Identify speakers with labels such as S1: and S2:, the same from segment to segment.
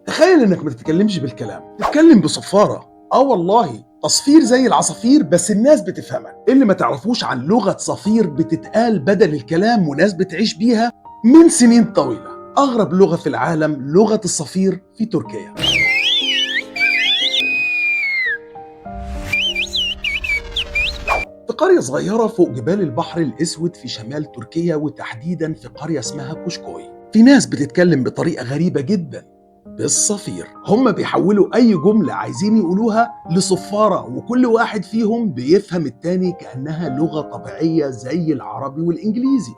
S1: تخيل انك ما تتكلمش بالكلام، تتكلم بصفارة. والله تصفير زي العصافير بس الناس بتفهمك. اللي ما تعرفوش عن لغة صفير بتتقال بدل الكلام وناس بتعيش بيها من سنين طويلة. أغرب لغة في العالم لغة الصفير في تركيا. في قرية صغيرة فوق جبال البحر الأسود في شمال تركيا، وتحديدا في قرية اسمها كوشكوي، في ناس بتتكلم بطريقة غريبة جدا بالصفير. هم بيحولوا أي جملة عايزين يقولوها لصفارة، وكل واحد فيهم بيفهم التاني كأنها لغة طبيعية زي العربي والإنجليزي.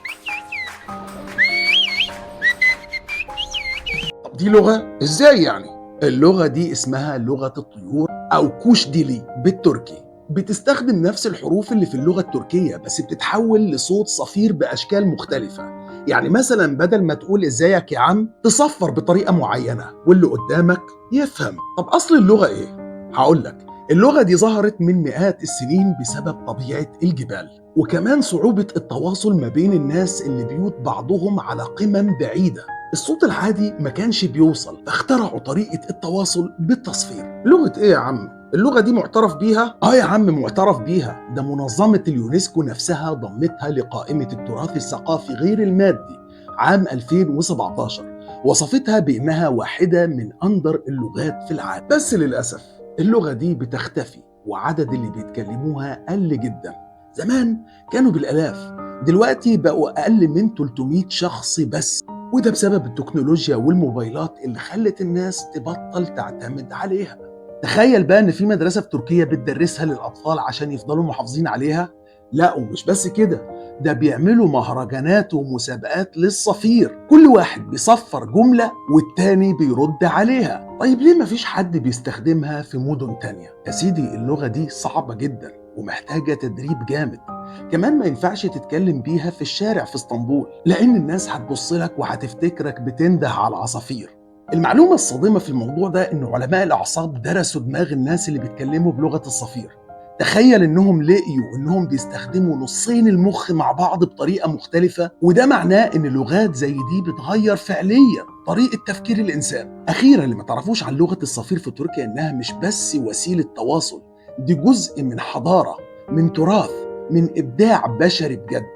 S1: طب دي لغة؟ إزاي يعني؟ اللغة دي اسمها لغة الطيور أو كوش ديلي بالتركي. بتستخدم نفس الحروف اللي في اللغة التركية، بس بتتحول لصوت صفير بأشكال مختلفة. يعني مثلا بدل ما تقول ازيك يا عم تصفر بطريقة معينة واللي قدامك يفهم. طب أصل اللغة إيه؟ هقول لك. اللغة دي ظهرت من مئات السنين بسبب طبيعة الجبال، وكمان صعوبة التواصل ما بين الناس اللي بيوت بعضهم على قمم بعيدة. الصوت العادي ما كانش بيوصل، فاخترعوا طريقة التواصل بالتصفير. لغة ايه يا عم؟ اللغة دي معترف بيها؟ يا عم معترف بيها، ده منظمة اليونسكو نفسها ضمتها لقائمة التراث الثقافي غير المادي عام 2017، وصفتها بأنها واحدة من أندر اللغات في العالم. بس للأسف اللغة دي بتختفي، وعدد اللي بيتكلموها قل جدا. زمان كانوا بالآلاف، دلوقتي بقوا أقل من 300 شخص بس، وده بسبب التكنولوجيا والموبايلات اللي خلت الناس تبطل تعتمد عليها. تخيل بقى ان في مدرسة في تركيا بتدرسها للأطفال عشان يفضلوا محافظين عليها. لا ومش بس كده، ده بيعملوا مهرجانات ومسابقات للصفير، كل واحد بيصفر جملة والتاني بيرد عليها. طيب ليه مفيش حد بيستخدمها في مدن تانية؟ يا سيدي اللغة دي صعبة جدا ومحتاجة تدريب جامد. كمان ما ينفعش تتكلم بيها في الشارع في اسطنبول، لأن الناس هتبص لك وهتفتكرك بتنده على العصافير. المعلومة الصادمة في الموضوع ده إن علماء الأعصاب درسوا دماغ الناس اللي بيتكلموا بلغة الصفير. تخيل إنهم لقيوا إنهم بيستخدموا نصين المخ مع بعض بطريقة مختلفة، وده معناه إن لغات زي دي بتغير فعليا طريقة تفكير الإنسان. أخيرا اللي ما تعرفوش عن لغة الصفير في تركيا إنها مش بس وسيلة تواصل، دي جزء من حضارة، من تراث، من إبداع بشري بجد.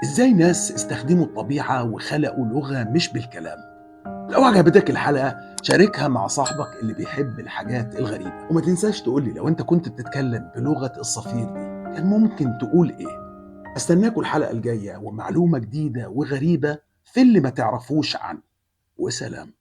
S1: إزاي ناس استخدموا الطبيعة وخلقوا لغة مش بالكلام. لو عجبتك الحلقة شاركها مع صاحبك اللي بيحب الحاجات الغريبة، وما تنساش تقولي لو انت كنت بتتكلم بلغة الصفير دي كان ممكن تقول ايه. استناكوا الحلقة الجاية ومعلومة جديدة وغريبة في اللي ما تعرفوش عنه. وسلام.